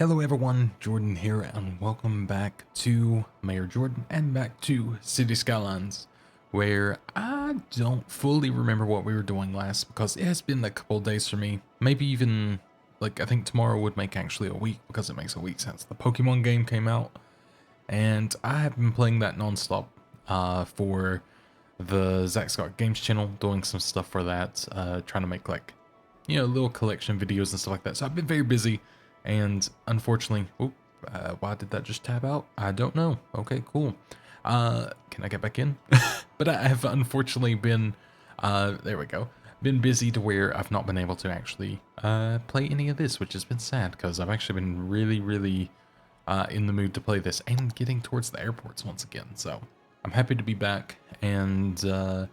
Hello everyone, Jordan here, and welcome back to Mayor Jordan and back to Cities Skylines, where I don't fully remember what we were doing last because it has been a couple of days for me. Maybe even, I think tomorrow would make actually a week because it makes a week since the Pokemon game came out. And I have been playing that nonstop for the Zach Scott Games channel, doing some stuff for that, trying to make little collection videos and stuff like that. So I've been very busy. And unfortunately, why did that just tab out? I don't know. Okay, cool. Can I get back in? But I have unfortunately been, there we go, been busy to where I've not been able to actually play any of this, which has been sad because I've actually been really in the mood to play this and getting towards the airports once again. So I'm happy to be back, and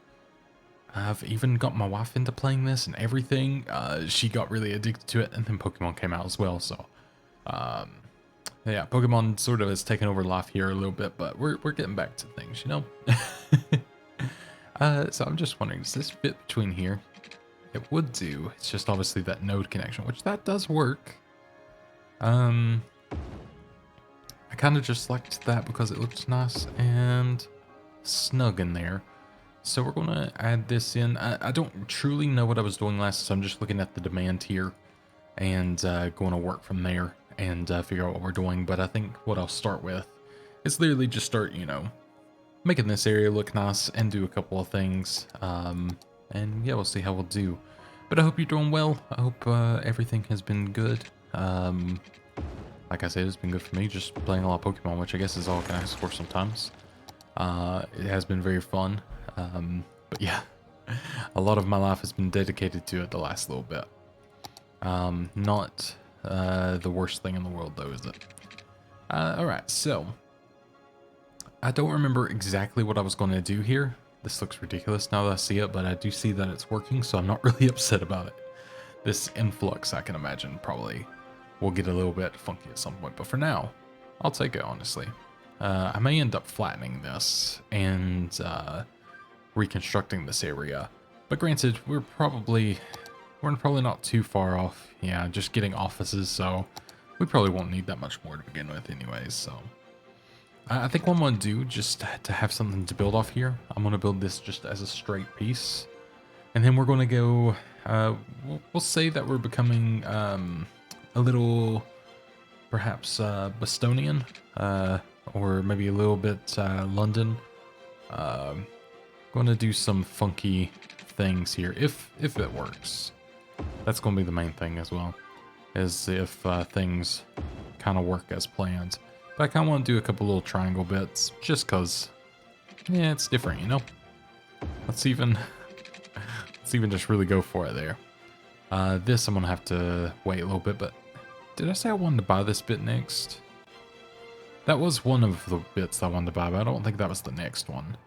I've even got my wife into playing this and everything. She got really addicted to it, and then Pokemon came out as well. So, yeah, Pokemon sort of has taken over life here a little bit, but we're getting back to things, you know. So I'm just wondering, does this fit between here? It would do. It's just obviously that node connection, which that does work. I kind of just liked that because it looks nice and snug in there. So we're going to add this in. I don't truly know what I was doing last, so I'm just looking at the demand here and going to work from there and figure out what we're doing. But I think what I'll start with is literally just start, making this area look nice and do a couple of things. And yeah, we'll see how we'll do. But I hope you're doing well. I hope everything has been good. Like I said, it's been good for me, just playing a lot of Pokemon, which I guess is all I can ask for sometimes. It has been very fun. But yeah, a lot of my life has been dedicated to it the last little bit. Not the worst thing in the world though, is it? Alright, so I don't remember exactly what I was going to do here. This looks ridiculous now that I see it, but I do see that it's working, so I'm not really upset about it. This influx, I can imagine, probably will get a little bit funky at some point, but for now, I'll take it, honestly. I may end up flattening this and reconstructing this area, but granted, we're probably not too far off. Yeah, just getting offices, so we probably won't need that much more to begin with anyways. So I think what I'm gonna do, just to have something to build off here, I'm gonna build this just as a straight piece, and then we're gonna go, we'll say that we're becoming a little perhaps Bostonian, or maybe a little bit London. Going to do some funky things here, if it works. That's going to be the main thing as well, is if things kind of work as planned. But I kind of want to do a couple little triangle bits, just because, yeah, it's different, you know? Let's even just really go for it there. This I'm going to have to wait a little bit, but did I say I wanted to buy this bit next? That was one of the bits I wanted to buy, but I don't think that was the next one.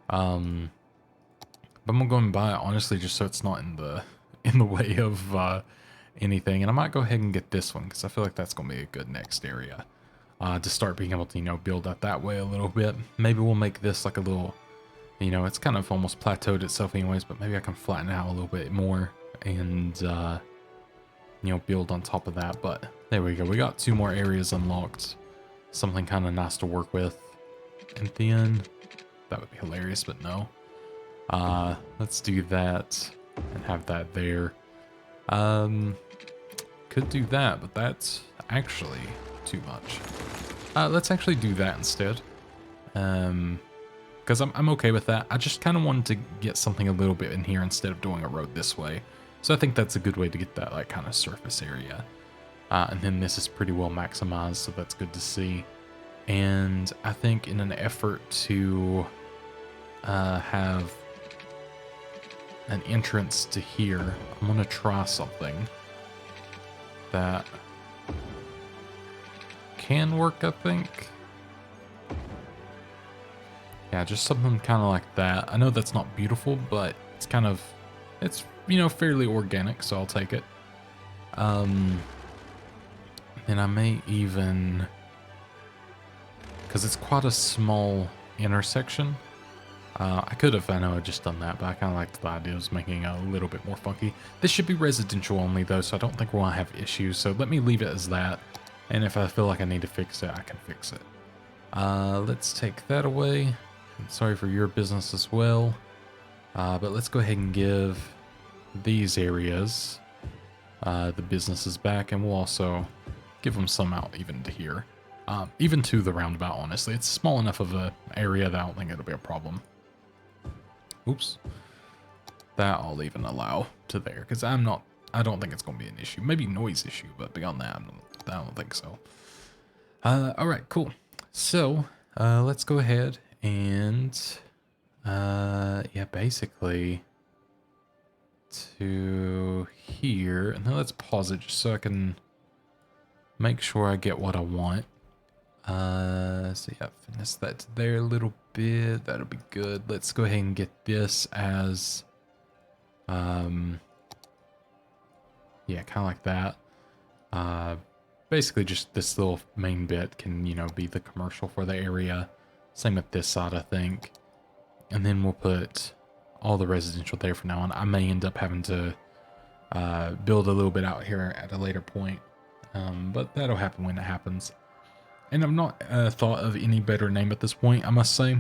But I'm gonna go and buy it, honestly, just so it's not in the way of anything. And I might go ahead and get this one because I feel like that's gonna be a good next area to start being able to build out that way a little bit. Maybe we'll make this like a little, it's kind of almost plateaued itself anyways, but maybe I can flatten it out a little bit more and build on top of that. But there we go. We got 2 more areas unlocked. Something kind of nice to work with. And then that would be hilarious, but no. Let's do that and have that there. Could do that, but that's actually too much. Let's actually do that instead. Because I'm okay with that. I just kind of wanted to get something a little bit in here instead of doing a road this way. So I think that's a good way to get that kind of surface area. And then this is pretty well maximized, so that's good to see. And I think in an effort to have an entrance to here, I'm going to try something that can work, I think. Yeah, just something kind of like that. I know that's not beautiful, but it's fairly organic, so I'll take it. And I may even, because it's quite a small intersection, I could have, I know, I just done that, but I kind of liked the idea of making it a little bit more funky. This should be residential only though, so I don't think we'll have issues, so let me leave it as that. And if I feel like I need to fix it, I can fix it. Let's take that away. I'm sorry for your business as well. But let's go ahead and give these areas the businesses back, and we'll also give them some out even to here. Even to the roundabout, honestly. It's small enough of an area that I don't think it'll be a problem. Oops. That I'll even allow to there, because I don't think it's going to be an issue. Maybe noise issue, but beyond that, I don't think so. Alright, cool. So, let's go ahead and, yeah, basically to here. And then let's pause it just so I can make sure I get what I want. So yeah, finesse that to there a little bit. That'll be good. Let's go ahead and get this as, yeah, kind of like that. Basically just this little main bit can, you know, be the commercial for the area. Same with this side, I think. And then we'll put all the residential there for now on. I may end up having to build a little bit out here at a later point. But that'll happen when it happens. And I've not thought of any better name at this point, I must say.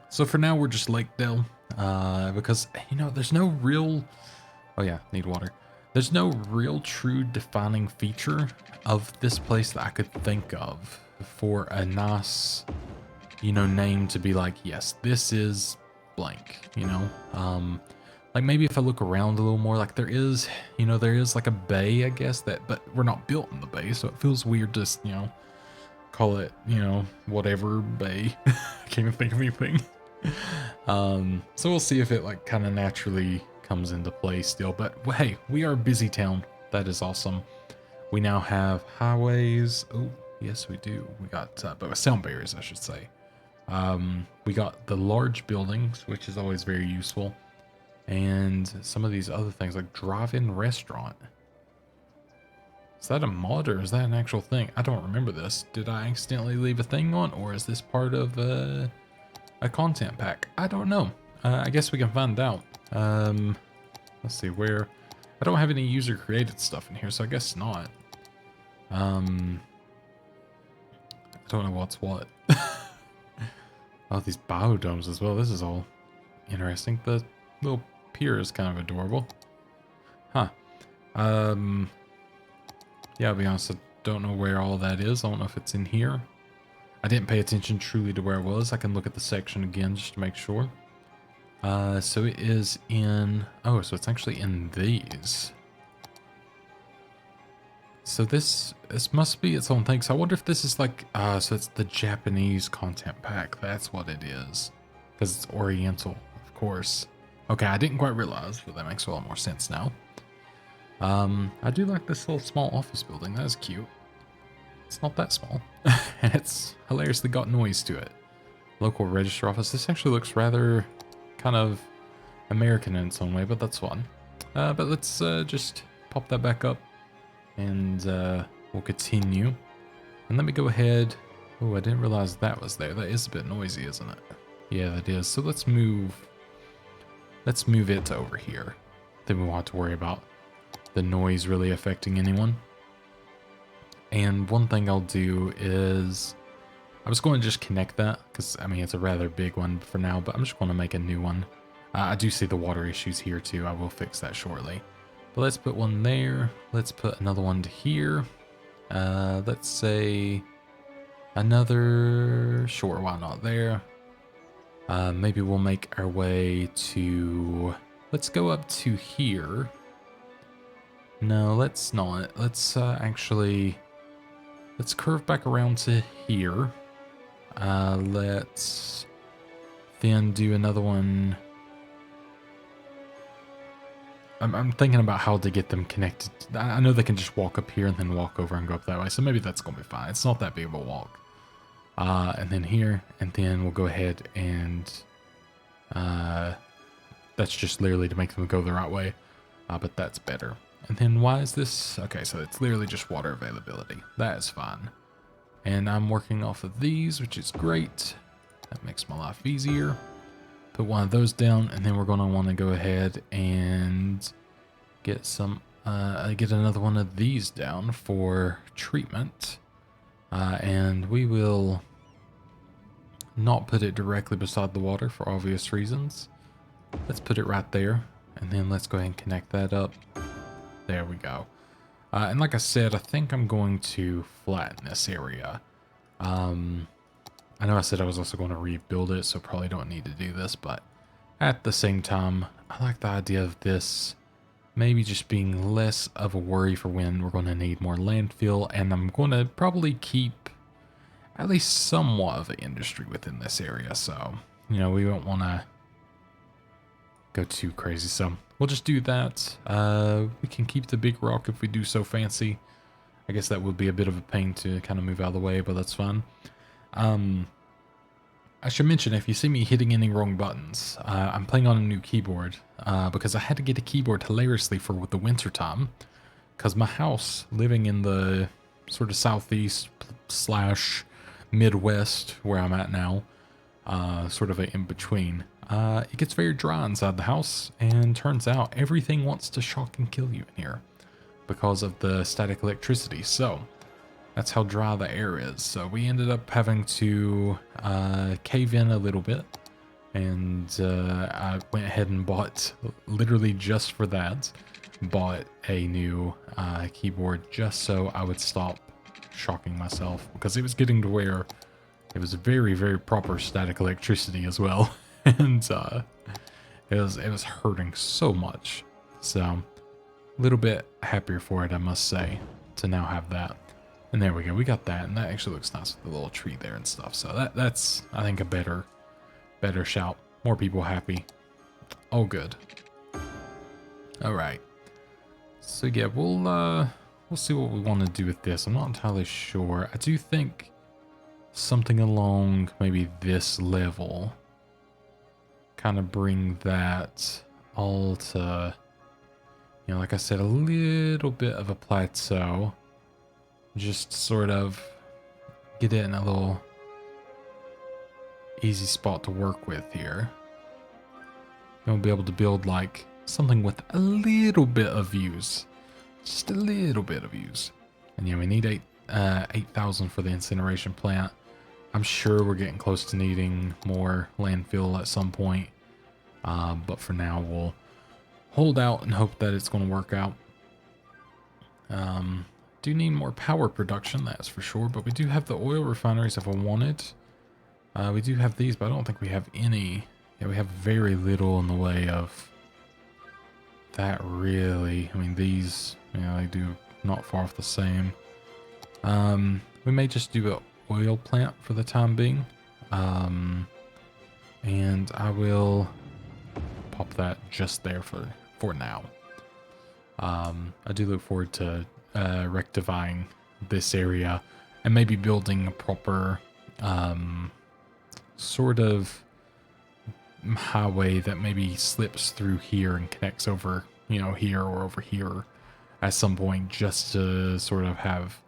So for now, we're just Lakedale. Because, you know, there's no real... Oh yeah, need water. There's no real true defining feature of this place that I could think of for a nice, you know, name to be like, yes, this is blank, you know? Like maybe if I look around a little more, like there is, you know, there is like a bay, I guess, that, but we're not built in the bay, so it feels weird to, you know, call it, you know, whatever bay. I can't even think of anything. So we'll see if it like kind of naturally comes into play still, but hey, we are a busy town. That is awesome. We now have highways. Oh, yes, we do. We got, but with sound barriers, I should say. We got the large buildings, which is always very useful. And some of these other things like drive-in restaurant. Is that a mod or is that an actual thing? I don't remember this. Did I accidentally leave a thing on, or is this part of a content pack? I don't know. I guess we can find out. Let's see where. I don't have any user created stuff in here, so I guess not. I don't know what's what. Oh, these biodomes as well. This is all interesting. The little pier is kind of adorable. Huh. Yeah, I'll be honest, I don't know where all that is. I don't know if it's in here. I didn't pay attention truly to where it was. I can look at the section again just to make sure. So it is in... Oh, so it's actually in these. So this must be its own thing. So I wonder if this is like... so it's the Japanese content pack. That's what it is. Because it's Oriental, of course. Okay, I didn't quite realize, but that makes a lot more sense now. I do like this little small office building. That is cute. It's not that small. And it's hilariously got noise to it. Local register office. This actually looks rather kind of American in its own way, but that's fun. But let's just pop that back up and we'll continue. And let me go ahead. Oh, I didn't realize that was there. That is a bit noisy, isn't it? Yeah, that is. So let's move it to over here. Then we won't have to worry about the noise really affecting anyone. And one thing I'll do is I was going to just connect that because I mean it's a rather big one for now, but I'm just going to make a new one. I do see the water issues here too. I will fix that shortly. But let's put one there. Let's put another one to here. Let's say another, sure, why not there? Maybe we'll make our way to, let's go up to here. No, let's not. Let's actually, let's curve back around to here. Let's then do another one. I'm thinking about how to get them connected. I know they can just walk up here and then walk over and go up that way. So maybe that's going to be fine. It's not that big of a walk. And then here, and then we'll go ahead and that's just literally to make them go the right way. But that's better. And then why is this? Okay, so it's literally just water availability. That is fine. And I'm working off of these, which is great. That makes my life easier. Put one of those down, and then we're going to want to go ahead and get some get another one of these down for treatment. And we will not put it directly beside the water for obvious reasons. Let's put it right there, and then let's go ahead and connect that up. There we go. And like I said, I think I'm going to flatten this area. I know I said I was also going to rebuild it, so probably don't need to do this, but at the same time, I like the idea of this maybe just being less of a worry for when we're going to need more landfill, and I'm going to probably keep at least somewhat of an industry within this area, so, you know, we won't want to go too crazy, so we'll just do that. We can keep the big rock if we do so fancy. I guess that would be a bit of a pain to kind of move out of the way, but that's fine. I should mention, if you see me hitting any wrong buttons, I'm playing on a new keyboard, because I had to get a keyboard hilariously for the winter time, because my house, living in the sort of southeast slash midwest where I'm at now, sort of a in-between, it gets very dry inside the house, and turns out everything wants to shock and kill you in here because of the static electricity. So that's how dry the air is. So we ended up having to cave in a little bit, and I went ahead and bought, literally just for that, bought a new keyboard just so I would stop shocking myself, because it was getting to where it was very, very proper static electricity as well. And it was hurting so much. So a little bit happier for it, I must say, to now have that. And there we go, we got that, and that actually looks nice with the little tree there and stuff. So that's I think a better shout. More people happy. All good. All right. So yeah, we'll see what we want to do with this. I'm not entirely sure. I do think something along maybe this level, kind of bring that all to, you know, like I said, a little bit of a plateau. Just sort of get it in a little easy spot to work with here. You'll be able to build like something with a little bit of views. Just a little bit of views. And yeah, we need 8,000 for the incineration plant. I'm sure we're getting close to needing more landfill at some point. But for now, we'll hold out and hope that it's going to work out. Do need more power production, that's for sure, but we do have the oil refineries if I wanted. We do have these, but I don't think we have any. Yeah, we have very little in the way of that, really. I mean, these, you know, they do not far off the same. We may just do an oil plant for the time being. And I will pop that just there for now. I do look forward to rectifying this area and maybe building a proper sort of highway that maybe slips through here and connects over, you know, here or over here at some point, just to sort of have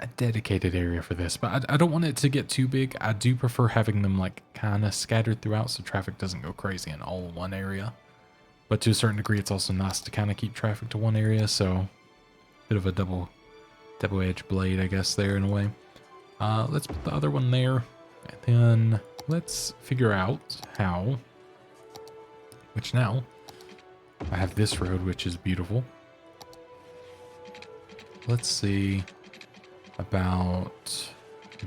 a dedicated area for this. But I don't want it to get too big. I do prefer having them like kind of scattered throughout so traffic doesn't go crazy in all one area. But to a certain degree, it's also nice to kind of keep traffic to one area, so bit of a double-edged blade, I guess, there in a way. Let's put the other one there, and then let's figure out how, which now, I have this road, which is beautiful. Let's see about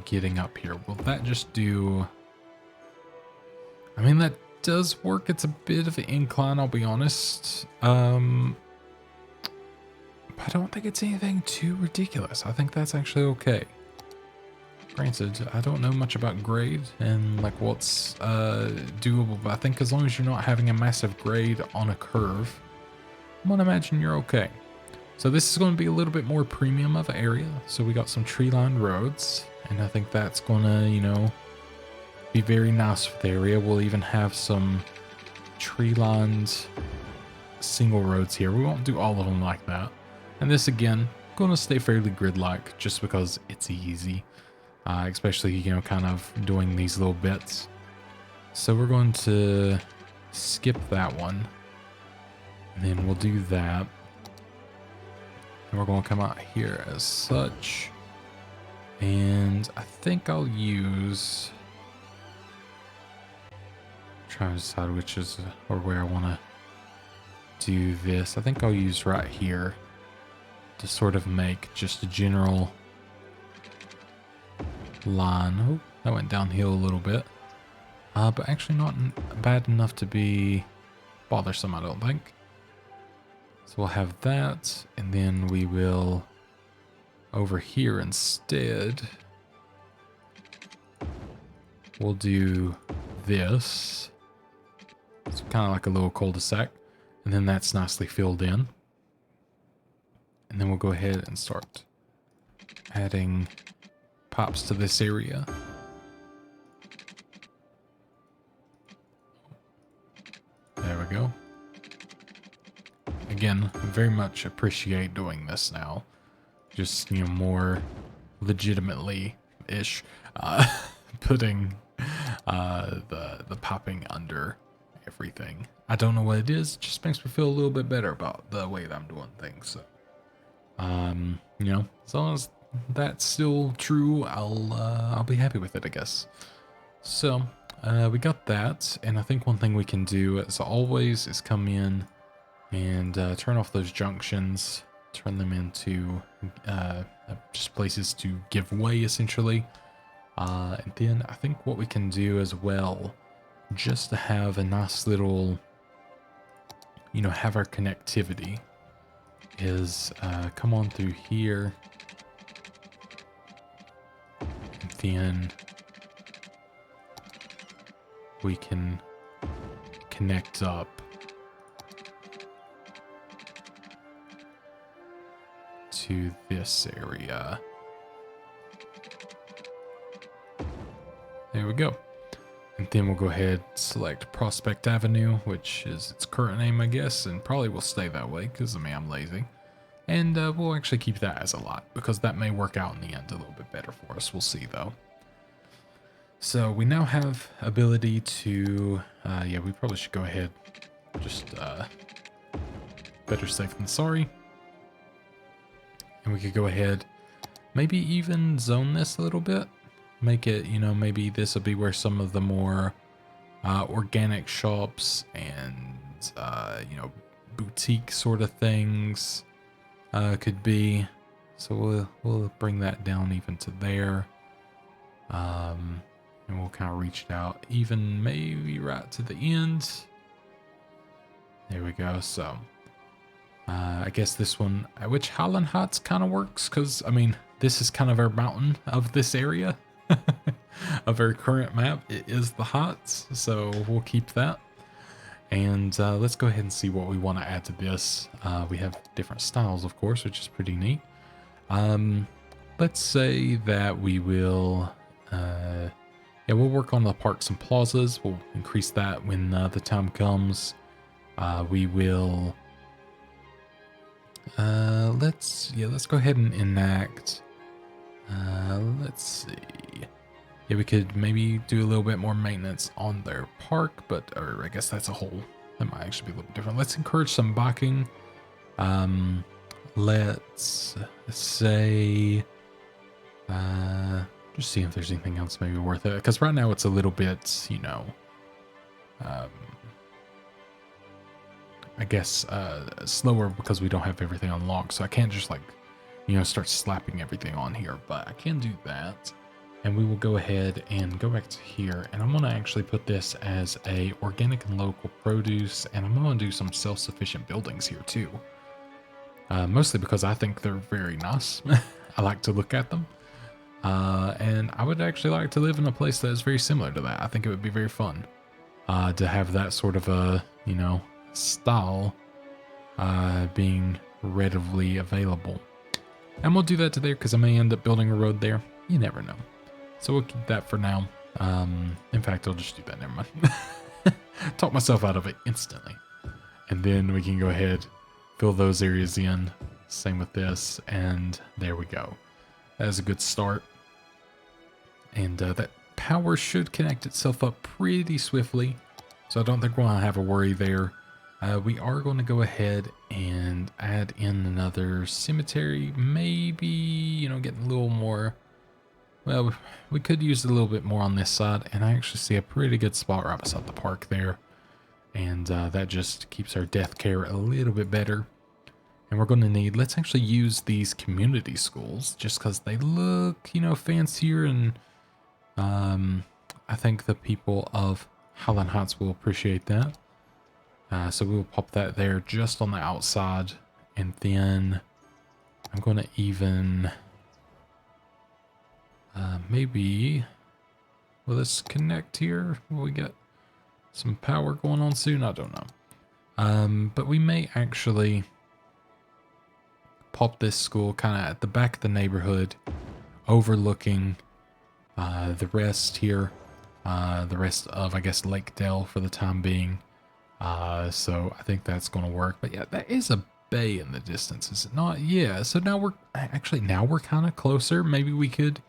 getting up here. Will that just do, I mean, that does work. It's a bit of an incline, I'll be honest. But I don't think it's anything too ridiculous. I think that's actually okay. Granted, I don't know much about grade and like what's doable, but I think as long as you're not having a massive grade on a curve, I'm gonna imagine you're okay. So this is going to be a little bit more premium of an area. So we got some tree-lined roads, and I think that's gonna, you know, be very nice for the area. We'll even have some tree-lined single roads here. We won't do all of them like that. And this, again, going to stay fairly grid-like just because it's easy. Especially, you know, kind of doing these little bits. So we're going to skip that one. And then we'll do that. And we're going to come out here as such. And I think I'll use... Trying to decide which is or where I want to do this. I think I'll use right here to sort of make just a general line. Oh, that went downhill a little bit. But actually not bad enough to be bothersome, I don't think. So we'll have that, and then we will over here instead. We'll do this. It's kind of like a little cul-de-sac, and then that's nicely filled in. And then we'll go ahead and start adding pops to this area. There we go. Again, very much appreciate doing this now. Just, you know, more legitimately-ish putting the popping under everything. I don't know what it is. It just makes me feel a little bit better about the way that I'm doing things. So, you know, as long as that's still true, I'll be happy with it, I guess. So, we got that, and I think one thing we can do, as always, is come in and turn off those junctions, turn them into just places to give way, essentially. And then I think what we can do as well, just to have a nice little, you know, have our connectivity, is come on through here, and then we can connect up to this area. There we go. And then we'll go ahead, select Prospect Avenue, which is its current name, I guess, and probably will stay that way because, I mean, I'm lazy. And we'll actually keep that as a lot because that may work out in the end a little bit better for us. We'll see, though. So we now have ability to, yeah, we probably should go ahead, just better safe than sorry. And we could go ahead, maybe even zone this a little bit. Make it, you know, maybe this will be where some of the more organic shops and, you know, boutique sort of things could be. So we'll bring that down even to there. And we'll kind of reach it out even maybe right to the end. There we go. So I guess this one, which Highland Heights kind of works because, I mean, this is kind of our mountain of this area. Of our current map, it is the Heights, so we'll keep that. And let's go ahead and see what we want to add to this. We have different styles, of course, which is pretty neat. Let's say that we will, yeah, we'll work on the parks and plazas. We'll increase that when the time comes. We will, let's go ahead and enact. Let's see. Yeah, we could maybe do a little bit more maintenance on their park, but, or I guess that's a whole, that might actually be a little different. Let's encourage some biking. Let's say, just see if there's anything else maybe worth it. Because right now it's a little bit, you know, I guess, slower because we don't have everything unlocked. So I can't just like, you know, start slapping everything on here, but I can do that. And we will go ahead and go back to here, and I'm going to actually put this as a organic and local produce, and I'm going to do some self-sufficient buildings here too. Mostly because I think they're very nice. I like to look at them. And I would actually like to live in a place that is very similar to that. I think it would be very fun to have that sort of a, you know, style being readily available. And we'll do that to there because I may end up building a road there. You never know. So we'll keep that for now. In fact, I'll just do that. Never mind. Talk myself out of it instantly. And then we can go ahead, fill those areas in. Same with this. And there we go. That is a good start. And that power should connect itself up pretty swiftly. So I don't think we'll have a worry there. We are going to go ahead and add in another cemetery. Maybe, you know, getting a little more. Well, we could use a little bit more on this side, and I actually see a pretty good spot right beside the park there. And that just keeps our death care a little bit better. And we're going to need, let's actually use these community schools just because they look, you know, fancier. And I think the people of Highland Heights will appreciate that. So we'll pop that there just on the outside. And then I'm going to even maybe, will this connect here? Will we get some power going on soon? I don't know. But we may actually pop this school kind of at the back of the neighborhood, overlooking the rest here, the rest of, I guess, Lakedale for the time being. So I think that's going to work. But yeah, that is a bay in the distance, is it not? Yeah, so now we're kind of closer. Maybe we could,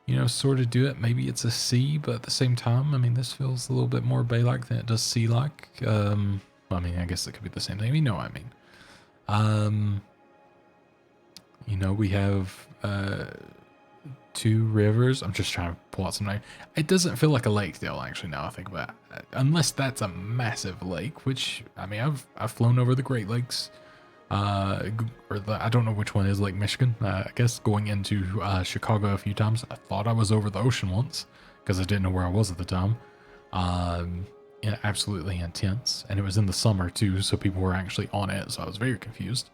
you know, sort of do it. Maybe it's a sea, but at the same time, I mean, this feels a little bit more bay-like than it does sea-like. I mean, I guess it could be the same thing. You know what I mean. You know, we have 2 rivers. I'm just trying to pull out some name. It doesn't feel like a lake, Dale, actually, now I think about it. Unless that's a massive lake, which, I mean, I've flown over the Great Lakes. I don't know which one is Lake Michigan. I guess going into Chicago a few times. I thought I was over the ocean once because I didn't know where I was at the time. And absolutely intense. And it was in the summer too, so people were actually on it, so I was very confused.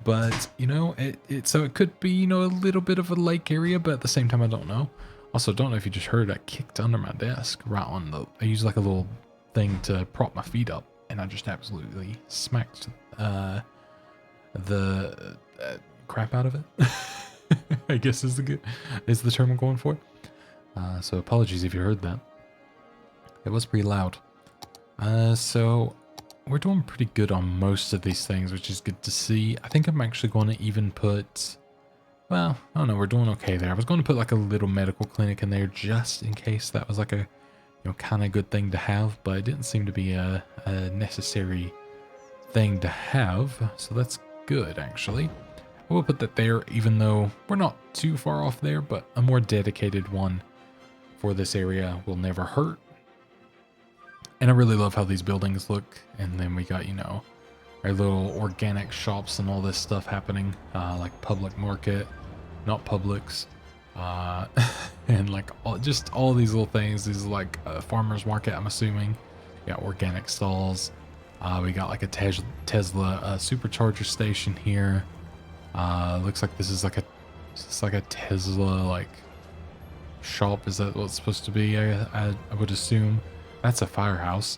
But, you know, so it could be, you know, a little bit of a lake area, but at the same time, I don't know. Also, don't know if you just heard, I kicked under my desk right on I used like a little thing to prop my feet up, and I just absolutely smacked the crap out of it. I guess is the term I'm going for. So apologies if you heard that. It was pretty loud. So we're doing pretty good on most of these things, which is good to see. I think I'm actually going to even put, well, I don't know, we're doing okay there. I was going to put like a little medical clinic in there just in case that was like a, you know, kind of good thing to have, but it didn't seem to be a necessary thing to have. So that's good, actually. We'll put that there, even though we're not too far off there, but a more dedicated one for this area will never hurt. And I really love how these buildings look. And then we got, you know, our little organic shops and all this stuff happening, like Public Market, not Publix, and like just all these little things. These are like a farmer's market, I'm assuming. We got organic stalls. We got like a Tesla supercharger station here. Looks like this is like a Tesla like shop. Is that what it's supposed to be? I would assume. That's a firehouse.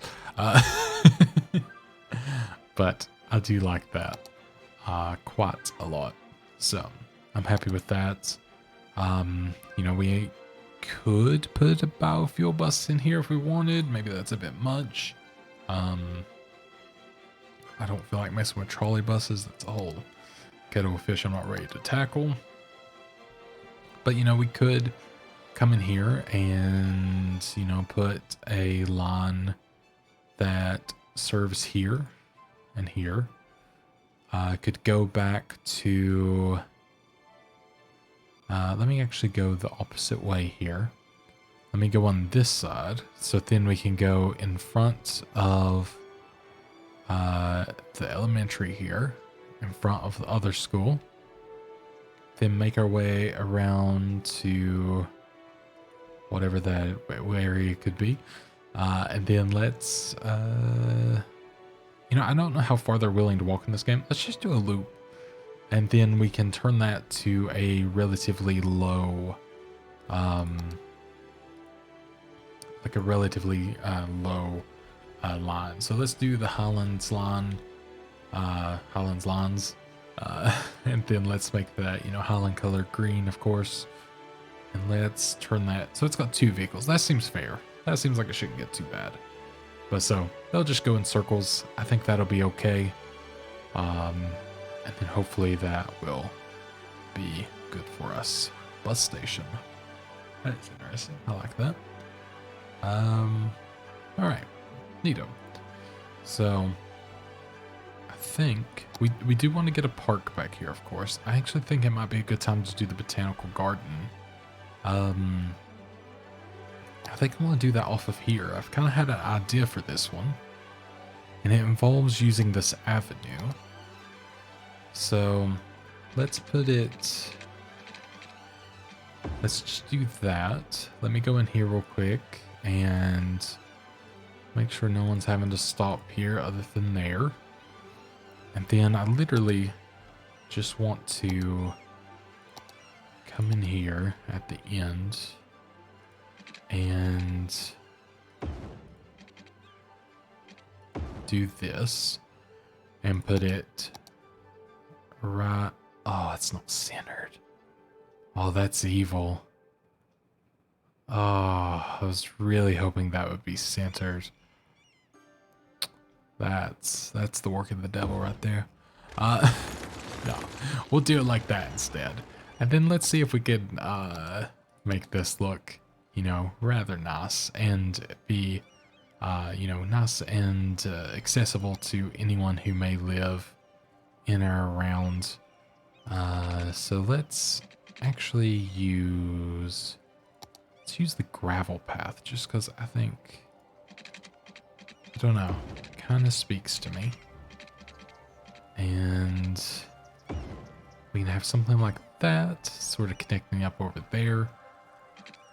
But I do like that quite a lot. So I'm happy with that. You know, we could put a biofuel bus in here if we wanted. Maybe that's a bit much. I don't feel like messing with trolley buses. That's a whole kettle of fish I'm not ready to tackle. But, you know, we could come in here and, you know, put a line that serves here and here. Could go back to, let me actually go the opposite way here. Let me go on this side. So then we can go in front of the elementary here, in front of the other school. Then make our way around to whatever that area could be. And then let's, you know, I don't know how far they're willing to walk in this game. Let's just do a loop. And then we can turn that to a relatively low, like a relatively low line. So let's do the Highlands line, Highlands lines. And then let's make that, you know, Highland color green, of course. And let's turn that, so it's got 2 vehicles. That seems fair. That seems like it shouldn't get too bad. But so, they'll just go in circles. I think that'll be okay. And then hopefully that will be good for us. Bus station. That's interesting. I like that. Alright. Neato. So I think we do want to get a park back here, of course. I actually think it might be a good time to do the Botanical Garden. I think I want to do that off of here. I've kind of had an idea for this one, and it involves using this avenue. So let's put it, let's just do that. Let me go in here real quick and make sure no one's having to stop here other than there. And then I literally just want to come in here at the end and do this and put it right. Oh, it's not centered. Oh, that's evil. Oh, I was really hoping that would be centered. That's the work of the devil right there. No, we'll do it like that instead. And then let's see if we can make this look, you know, rather nice and be, you know, nice and accessible to anyone who may live in or around. So let's actually use, let's use the gravel path just because I think, I don't know, kind of speaks to me. And we can have something like that, sort of connecting up over there.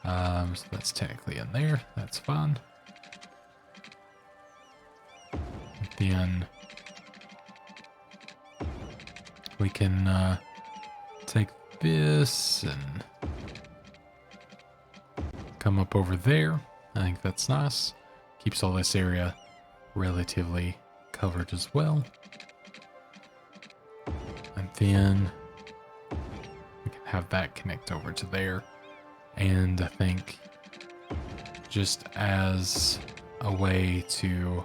So that's technically in there. That's fine. And then we can take this and come up over there. I think that's nice. Keeps all this area relatively covered as well. And then we can have that connect over to there. And I think just as a way to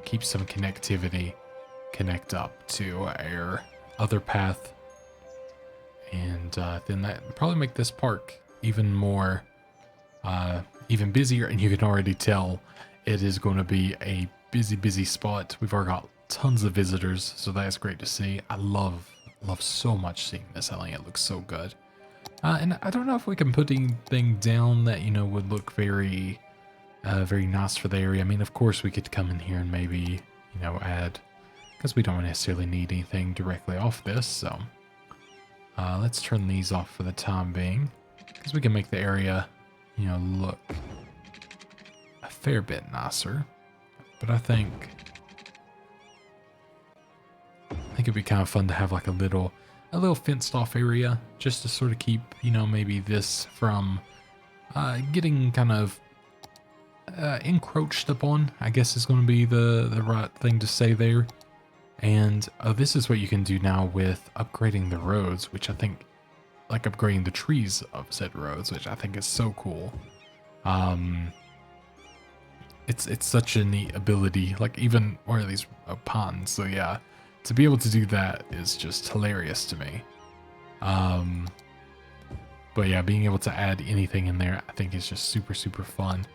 keep some connectivity, connect up to our other path. And then that probably make this park even more, even busier. And you can already tell it is going to be a busy spot. We've already got tons of visitors, so that's great to see. I love so much seeing this. I think it looks so good. And I don't know if we can put anything down that, you know, would look very nice for the area. I mean, of course we could come in here and maybe, you know, add, because we don't necessarily need anything directly off this. So let's turn these off for the time being, because we can make the area, you know, look a fair bit nicer. But I think it'd be kind of fun to have like a little fenced off area just to sort of keep, you know, maybe this from getting kind of encroached upon, I guess is going to be the right thing to say there. And this is what you can do now with upgrading the roads, which I think, like upgrading the trees of said roads, which I think is so cool. It's such a neat ability, like even, or at least ponds. So yeah, to be able to do that is just hilarious to me. But yeah, being able to add anything in there, I think is just super fun.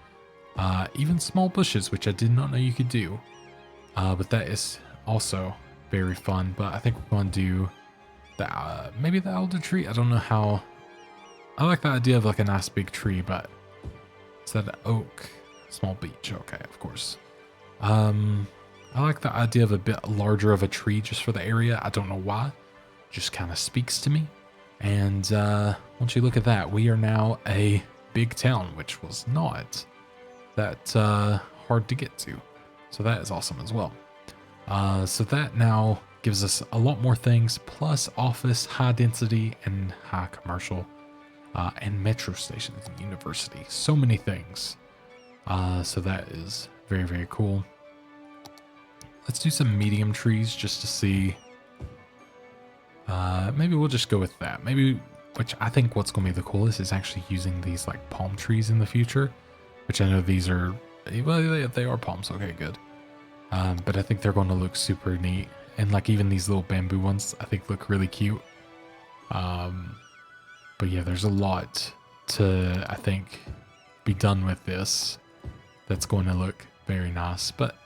Even small bushes, which I did not know you could do. But that is also very fun. But I think we're going to do the maybe the alder tree. I don't know how. I like the idea of like a nice big tree, but is that an oak? Small beech. Okay, of course. I like the idea of a bit larger of a tree just for the area. I don't know why. Just kind of speaks to me. And once you look at that, we are now a big town, which was not that hard to get to. So that is awesome as well. So that now gives us a lot more things, plus office, high density, and high commercial, and metro stations and university. So many things. So that is very cool. Let's do some medium trees just to see. Maybe we'll just go with that. Maybe, which I think what's going to be the coolest is actually using these like palm trees in the future, which I know these are, well, they are palms. Okay, good. But I think they're going to look super neat. And like even these little bamboo ones, I think look really cute. But yeah, there's a lot to, I think, be done with this. That's going to look very nice. But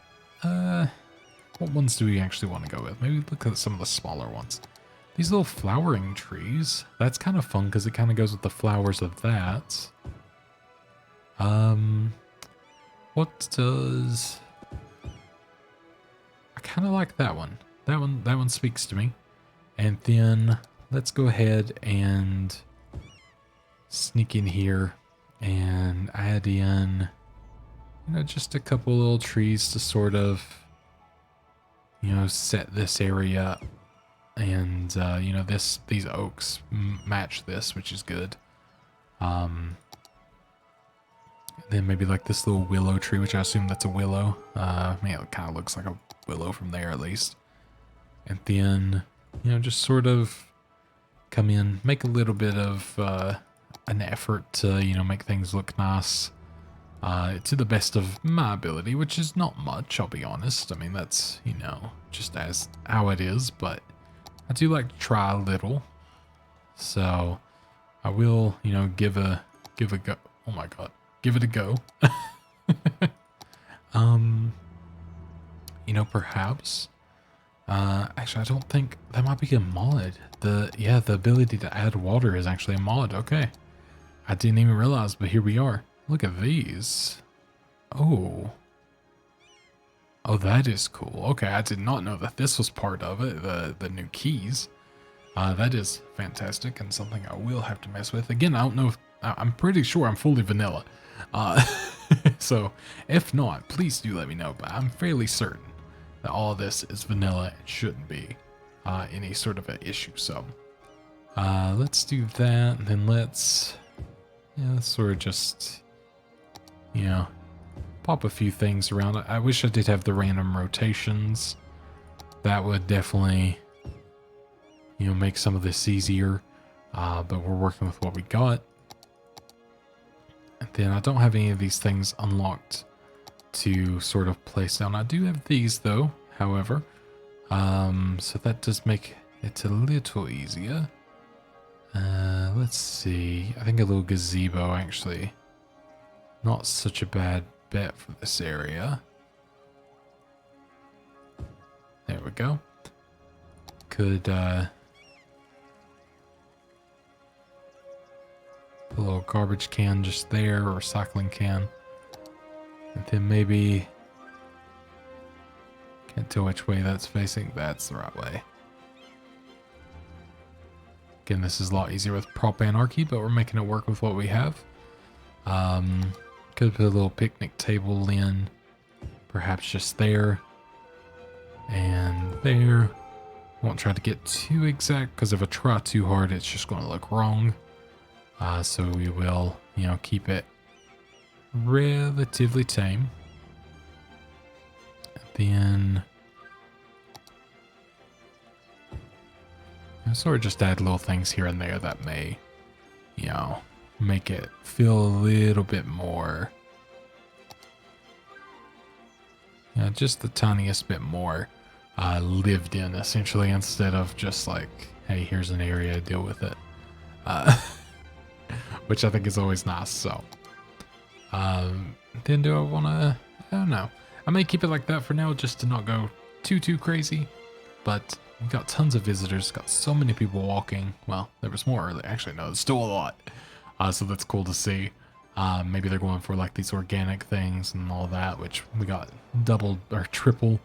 what ones do we actually want to go with? Maybe look at some of the smaller ones. These little flowering trees, that's kind of fun because it kind of goes with the flowers of that. What does... I kind of like that one. That one speaks to me. And then let's go ahead and sneak in here and add in, you know, just a couple little trees to sort of, you know, set this area up. And, you know, these oaks match this, which is good. Then maybe like this little willow tree, which I assume that's a willow. I mean, it kind of looks like a willow from there at least. And then, you know, just sort of come in, make a little bit of an effort to, you know, make things look nice to the best of my ability, which is not much, I'll be honest. I mean, that's, you know, just as how it is, but I do like to try a little. So I will, you know, give a go. Oh my god. Give it a go. You know, perhaps. Actually, I don't think that might be a mod. The ability to add water is actually a mod. Okay. I didn't even realize, but here we are. Look at these. Oh. Oh, that is cool. Okay, I did not know that this was part of it, the new keys. That is fantastic and something I will have to mess with. Again, I don't know if... I'm pretty sure I'm fully vanilla. So, if not, please do let me know, but I'm fairly certain that all of this is vanilla and shouldn't be any sort of an issue. So, let's do that, and then let's sort of just, you know, pop a few things around. I wish I did have the random rotations. That would definitely, you know, make some of this easier, but we're working with what we got. And then I don't have any of these things unlocked to sort of place down. I do have these though, however. So that does make it a little easier. Let's see. I think a little gazebo actually. Not such a bad bet for this area. There we go. Could put a little garbage can just there, or recycling can. And then maybe, can't tell which way that's facing. That's the right way. Again, this is a lot easier with prop anarchy, but we're making it work with what we have. Could put a little picnic table in, perhaps just there and there. Won't try to get too exact, because if I try too hard, it's just going to look wrong. So we will, you know, keep it relatively tame. And then, you know, sort of just add little things here and there that may, you know, make it feel a little bit more, you know, just the tiniest bit more lived in, essentially, instead of just like, hey, here's an area, deal with it. Which I think is always nice. So, then do I want to, I don't know. I may keep it like that for now, just to not go too crazy. But we've got tons of visitors, got so many people walking. Well, there was more earlier. Actually, no, there's still a lot. So that's cool to see. Maybe they're going for like these organic things and all that, which we got double or triple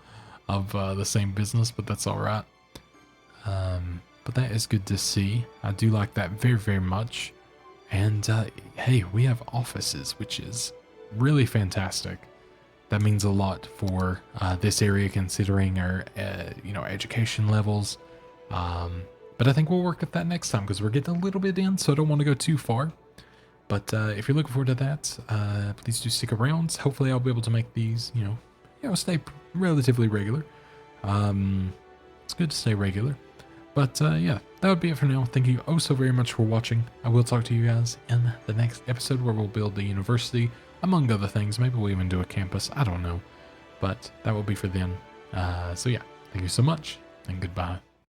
of the same business, but that's all right. But that is good to see. I do like that very, very much. And hey, we have offices, which is really fantastic. That means a lot for this area, considering our you know, education levels. But I think we'll work at that next time, because we're getting a little bit in, so I don't want to go too far. But if you're looking forward to that, please do stick around. Hopefully I'll be able to make these, you know, stay relatively regular. It's good to stay regular. But yeah, that would be it for now. Thank you oh so very much for watching. I will talk to you guys in the next episode, where we'll build the university, among other things. Maybe we'll even do a campus. I don't know. But that will be for then. So yeah, thank you so much, and goodbye.